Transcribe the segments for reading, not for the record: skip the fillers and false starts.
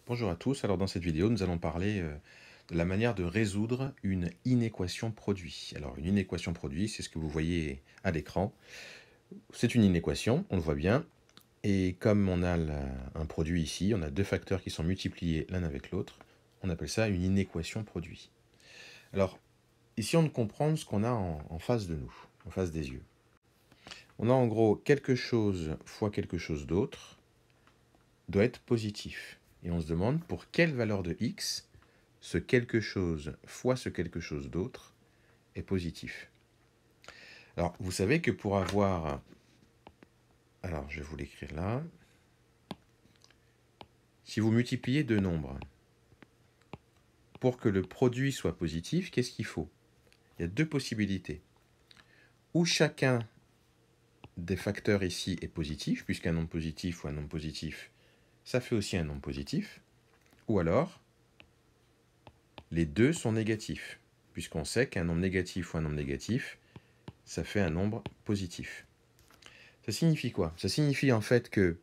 Bonjour à tous, alors dans cette vidéo nous allons parler de la manière de résoudre une inéquation produit. Alors une inéquation produit, c'est ce que vous voyez à l'écran. C'est une inéquation, on le voit bien, et comme on a un produit ici, on a deux facteurs qui sont multipliés l'un avec l'autre, on appelle ça une inéquation produit. Alors ici on comprend ce qu'on a en face de nous, en face des yeux. On a en gros quelque chose fois quelque chose d'autre doit être positif. Et on se demande pour quelle valeur de x ce quelque chose fois ce quelque chose d'autre est positif. Alors, vous savez que pour avoir... Alors, je vais vous l'écrire là. Si vous multipliez deux nombres, pour que le produit soit positif, qu'est-ce qu'il faut? Il y a deux possibilités. Ou chacun des facteurs ici est positif, puisqu'un nombre positif ou un nombre positif, ça fait aussi un nombre positif. Ou alors, les deux sont négatifs, puisqu'on sait qu'un nombre négatif ou un nombre négatif, ça fait un nombre positif. Ça signifie quoi? Ça signifie en fait que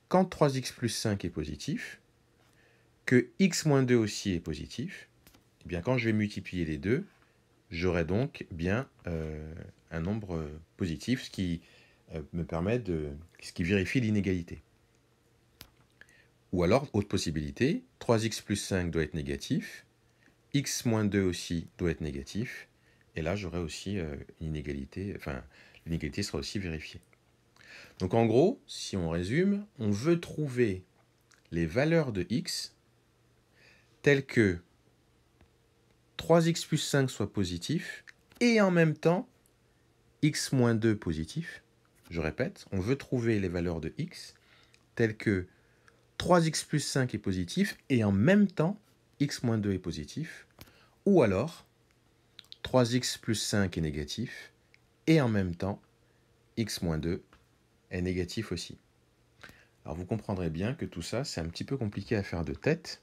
quand 3x plus 5 est positif, que x moins 2 aussi est positif, et bien quand je vais multiplier les deux, j'aurai donc bien un nombre positif, ce qui me permet ce qui vérifie l'inégalité. Ou alors, autre possibilité, 3x plus 5 doit être négatif, x moins 2 aussi doit être négatif, et là j'aurai aussi une inégalité, enfin l'inégalité sera aussi vérifiée. Donc en gros, si on résume, on veut trouver les valeurs de x telles que 3x plus 5 soit positif et en même temps x moins 2 positif. Je répète, on veut trouver les valeurs de x telles que 3x plus 5 est positif et en même temps x moins 2 est positif. Ou alors 3x plus 5 est négatif et en même temps x moins 2 est négatif aussi. Alors vous comprendrez bien que tout ça, c'est un petit peu compliqué à faire de tête.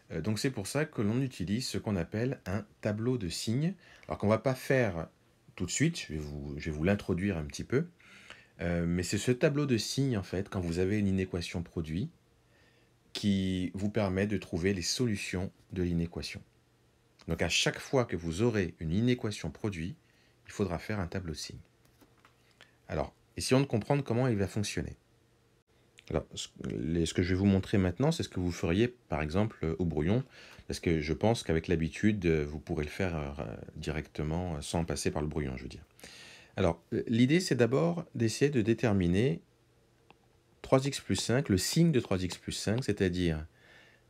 Donc c'est pour ça que l'on utilise ce qu'on appelle un tableau de signes. Alors qu'on ne va pas faire tout de suite, je vais vous l'introduire un petit peu. Mais c'est ce tableau de signes, en fait, quand vous avez une inéquation produit, qui vous permet de trouver les solutions de l'inéquation. Donc à chaque fois que vous aurez une inéquation produit, il faudra faire un tableau de signes. Alors, essayons de comprendre comment il va fonctionner. Alors, ce que je vais vous montrer maintenant, c'est ce que vous feriez, par exemple, au brouillon, parce que je pense qu'avec l'habitude, vous pourrez le faire directement, sans passer par le brouillon, je veux dire. Alors, l'idée, c'est d'abord d'essayer de déterminer 3x plus 5, le signe de 3x plus 5, c'est-à-dire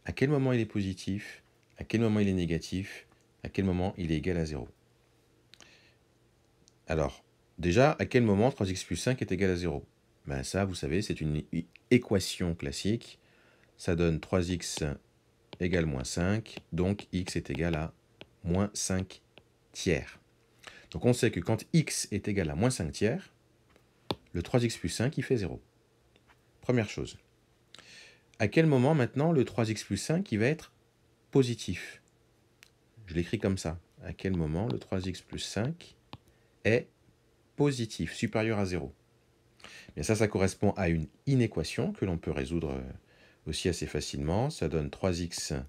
à quel moment il est positif, à quel moment il est négatif, à quel moment il est égal à 0. Alors, déjà, à quel moment 3x plus 5 est égal à 0? Ben ça, vous savez, c'est une équation classique. Ça donne 3x égale moins 5, donc x est égal à moins 5 tiers. Donc on sait que quand x est égal à moins 5 tiers, le 3x plus 5, il fait 0. Première chose. À quel moment maintenant le 3x plus 5 il va être positif? Je l'écris comme ça. À quel moment le 3x plus 5 est positif, supérieur à 0? Bien ça correspond à une inéquation que l'on peut résoudre aussi assez facilement. Ça donne 3x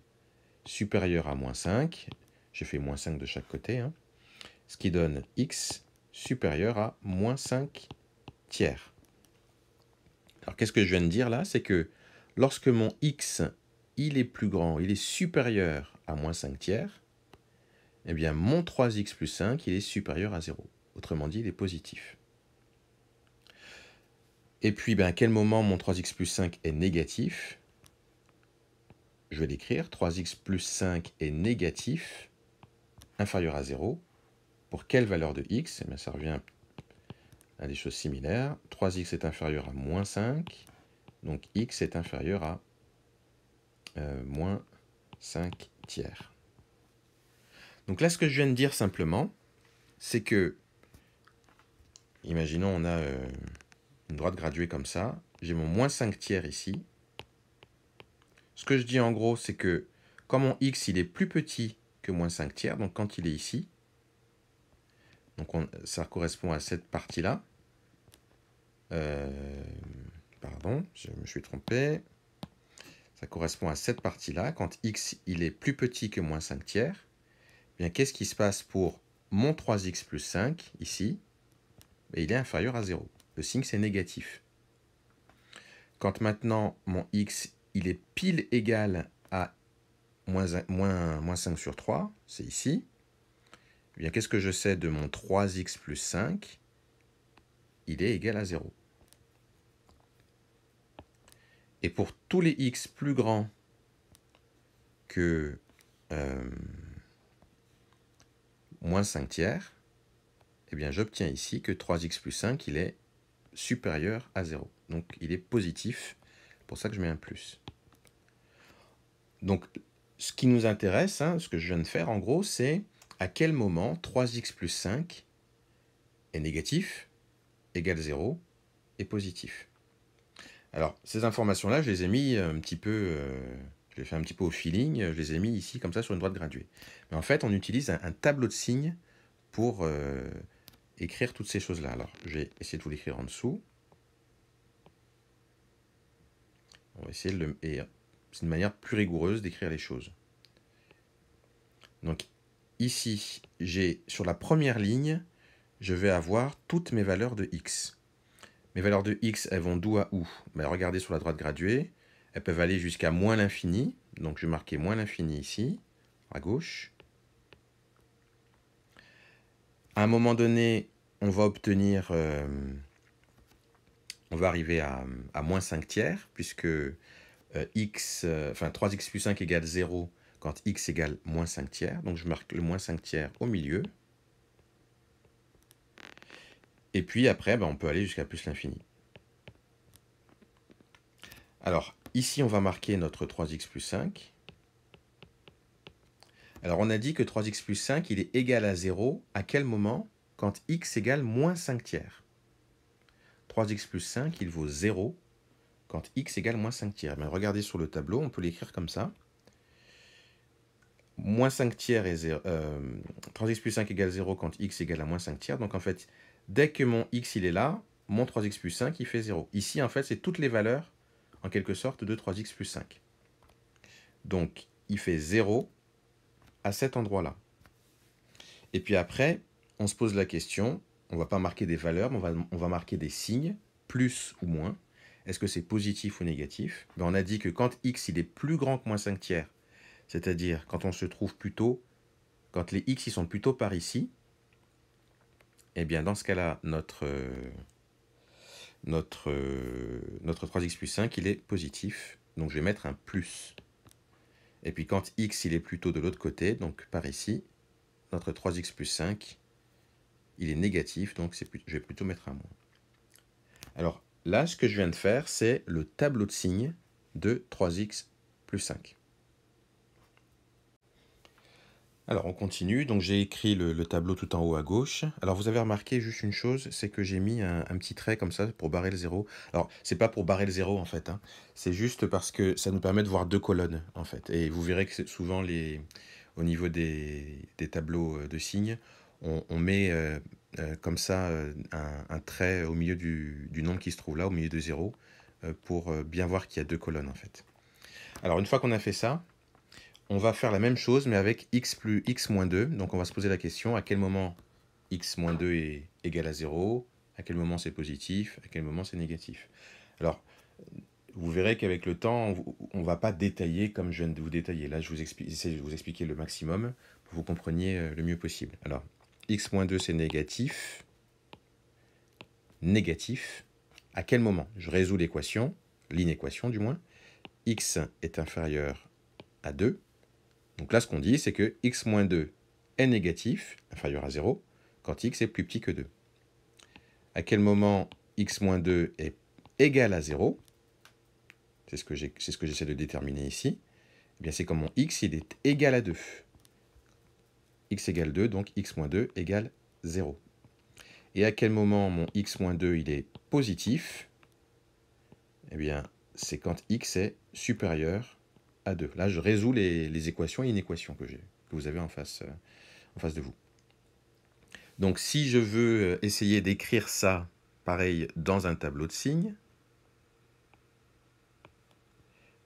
supérieur à moins 5. J'ai fait moins 5 de chaque côté. Ce qui donne x supérieur à moins 5 tiers. Alors qu'est-ce que je viens de dire là? C'est que lorsque mon x il est plus grand, il est supérieur à moins 5 tiers, eh bien mon 3x plus 5 il est supérieur à 0. Autrement dit, il est positif. Et puis, à quel moment mon 3x plus 5 est négatif? Je vais l'écrire. 3x plus 5 est négatif, inférieur à 0. Pour quelle valeur de x? Eh bien, ça revient à des choses similaires. 3x est inférieur à moins 5. Donc, x est inférieur à moins 5 tiers. Donc là, ce que je viens de dire simplement, c'est que, imaginons, on a une droite graduée comme ça. J'ai mon moins 5 tiers ici. Ce que je dis en gros, c'est que quand mon x il est plus petit que moins 5 tiers, donc quand il est ici, donc ça correspond à cette partie-là. Pardon, je me suis trompé. Ça correspond à cette partie-là. Quand x il est plus petit que moins 5 tiers, eh bien qu'est-ce qui se passe pour mon 3x plus 5, ici? Il est inférieur à 0. Le signe, c'est négatif. Quand maintenant, mon x, il est pile égal à moins 5 sur 3, c'est ici, eh bien, qu'est-ce que je sais de mon 3x plus 5? Il est égal à 0. Et pour tous les x plus grands que moins 5 tiers, eh bien, j'obtiens ici que 3x plus 5, il est supérieur à 0. Donc, il est positif. C'est pour ça que je mets un plus. Donc, ce qui nous intéresse, ce que je viens de faire, en gros, c'est à quel moment 3x plus 5 est négatif, égale 0, et positif. Alors, ces informations-là, je les ai mis un petit peu... je les ai fait un petit peu au feeling, je les ai mis ici, comme ça, sur une droite graduée. Mais en fait, on utilise un tableau de signes pour écrire toutes ces choses-là. Alors, je vais essayer de vous l'écrire en dessous. On va essayer de le... Et c'est une manière plus rigoureuse d'écrire les choses. Donc, ici, j'ai sur la première ligne, je vais avoir toutes mes valeurs de x. Mes valeurs de x, elles vont d'où à où? Regardez sur la droite graduée, elles peuvent aller jusqu'à moins l'infini. Donc, je vais marquer moins l'infini ici, à gauche. À un moment donné, on va obtenir... on va arriver à moins 5 tiers, puisque x, 3x plus 5 égale 0 quand x égale moins 5 tiers. Donc, je marque le moins 5 tiers au milieu. Et puis après, on peut aller jusqu'à plus l'infini. Alors, ici, on va marquer notre 3x plus 5. Alors, on a dit que 3x plus 5, il est égal à 0. À quel moment? Quand x égale moins 5 tiers. 3x plus 5, il vaut 0 quand x égale moins 5 tiers. Regardez sur le tableau, on peut l'écrire comme ça. Moins 5 tiers est 0, 3x plus 5 égale 0 quand x égale à moins 5 tiers. Donc, en fait, dès que mon x il est là, mon 3x plus 5, il fait 0. Ici, en fait, c'est toutes les valeurs, en quelque sorte, de 3x plus 5. Donc, il fait 0 à cet endroit-là. Et puis après, on se pose la question, on ne va pas marquer des valeurs, mais on va marquer des signes, plus ou moins. Est-ce que c'est positif ou négatif? On a dit que quand x il est plus grand que moins 5 tiers, c'est-à-dire quand on se trouve plutôt, quand les x ils sont plutôt par ici, eh bien dans ce cas-là, notre 3x plus 5, il est positif. Donc je vais mettre un plus. Et puis quand x il est plutôt de l'autre côté, donc par ici, notre 3x plus 5, il est négatif, donc je vais plutôt mettre un moins. Alors là, ce que je viens de faire, c'est le tableau de signes de 3x plus 5. Alors on continue, donc j'ai écrit le tableau tout en haut à gauche. Alors vous avez remarqué juste une chose, c'est que j'ai mis un petit trait comme ça pour barrer le 0. Alors c'est pas pour barrer le 0 en fait, c'est juste parce que ça nous permet de voir deux colonnes en fait. Et vous verrez que souvent au niveau des tableaux de signes, on met comme ça un trait au milieu du nombre qui se trouve là, au milieu de 0, pour bien voir qu'il y a deux colonnes en fait. Alors une fois qu'on a fait ça, on va faire la même chose, mais avec x plus x moins 2. Donc, on va se poser la question, à quel moment x moins 2 est égal à 0? À quel moment c'est positif? À quel moment c'est négatif? Alors, vous verrez qu'avec le temps, on ne va pas détailler comme je viens de vous détailler. Là, j'essaie de vous expliquer le maximum pour que vous compreniez le mieux possible. Alors, x moins 2, c'est négatif. Négatif. À quel moment? Je résous l'équation, l'inéquation du moins. X est inférieur à 2. Donc là, ce qu'on dit, c'est que x moins 2 est négatif, inférieur à 0, quand x est plus petit que 2. À quel moment x moins 2 est égal à 0? C'est ce que j'essaie de déterminer ici. Eh bien, c'est quand mon x il est égal à 2. X égale 2, donc x moins 2 égale 0. Et à quel moment mon x moins 2 il est positif? Eh bien, c'est quand x est supérieur à 2. Là, je résous les équations et inéquations que vous avez en face de vous. Donc, si je veux essayer d'écrire ça, pareil, dans un tableau de signes,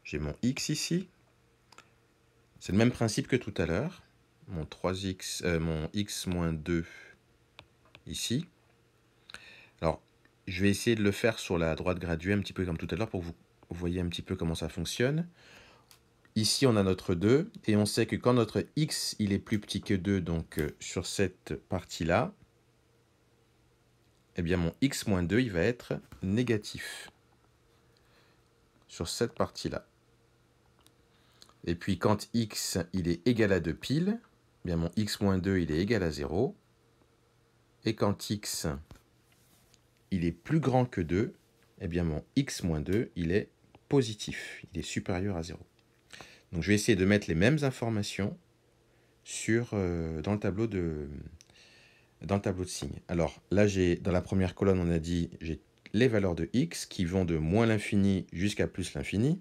J'ai mon x ici. C'est le même principe que tout à l'heure. Mon mon x moins 2 ici. Alors, je vais essayer de le faire sur la droite graduée, un petit peu comme tout à l'heure, pour que vous voyez un petit peu comment ça fonctionne. Ici, on a notre 2, et on sait que quand notre x il est plus petit que 2, donc sur cette partie-là, eh bien mon x moins 2, il va être négatif sur cette partie-là. Et puis quand x il est égal à 2 pile, eh bien mon x moins 2, il est égal à 0. Et quand x il est plus grand que 2, eh bien mon x moins 2, il est positif, il est supérieur à 0. Donc je vais essayer de mettre les mêmes informations dans le tableau de signes. Alors là, dans la première colonne, on a dit j'ai les valeurs de x qui vont de moins l'infini jusqu'à plus l'infini.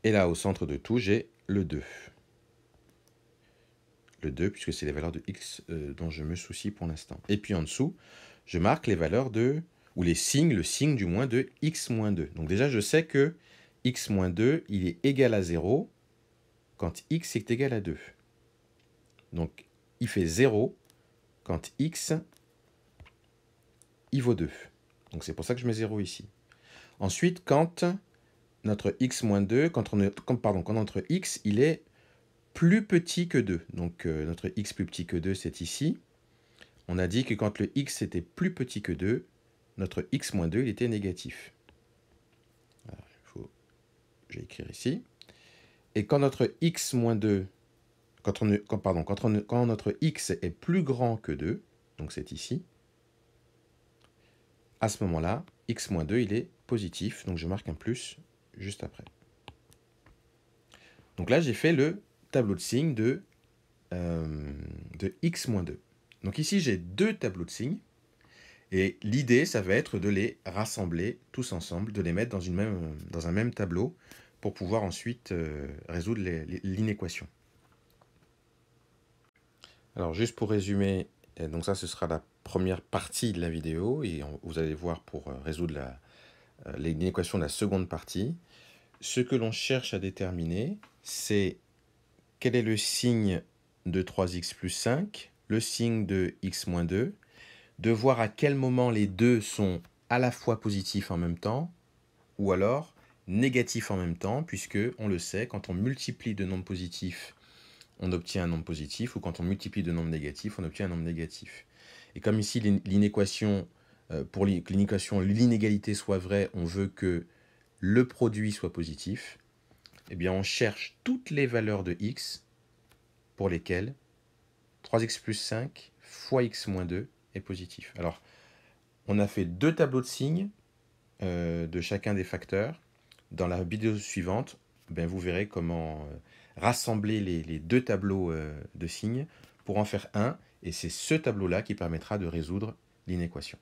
Et là, au centre de tout, j'ai le 2. Le 2, puisque c'est les valeurs de x dont je me soucie pour l'instant. Et puis en dessous, je marque les valeurs ou les signes, le signe du moins de x-2. Donc déjà, je sais que x-2, il est égal à 0 quand x est égal à 2. Donc, il fait 0 quand x, il vaut 2. Donc c'est pour ça que je mets 0 ici. Ensuite, quand notre x-2, quand notre x, il est plus petit que 2. Donc notre x plus petit que 2, c'est ici. On a dit que quand le x était plus petit que 2, notre x-2, il était négatif. Je vais écrire ici. Et quand notre x-2, quand notre x est plus grand que 2, donc c'est ici, à ce moment-là, x-2, il est positif, donc je marque un plus juste après. Donc là, j'ai fait le tableau de signes de x-2. Donc ici, j'ai deux tableaux de signes, et l'idée, ça va être de les rassembler tous ensemble, de les mettre dans un même tableau, pour pouvoir ensuite résoudre l'inéquation. Alors juste pour résumer, donc ça ce sera la première partie de la vidéo, et vous allez voir pour résoudre l'inéquation de la seconde partie. Ce que l'on cherche à déterminer, c'est quel est le signe de 3x plus 5, le signe de x moins 2, de voir à quel moment les deux sont à la fois positifs en même temps, ou alors négatifs en même temps, puisque on le sait, quand on multiplie de nombres positifs, on obtient un nombre positif, ou quand on multiplie de nombres négatifs, on obtient un nombre négatif. Et comme ici, l'inéquation, pour que l'inégalité soit vraie, on veut que le produit soit positif, eh bien on cherche toutes les valeurs de x pour lesquelles 3x plus 5 fois x moins 2 est positif. Alors, on a fait deux tableaux de signes de chacun des facteurs. Dans la vidéo suivante, vous verrez comment rassembler les deux tableaux de signes pour en faire un, et c'est ce tableau-là qui permettra de résoudre l'inéquation.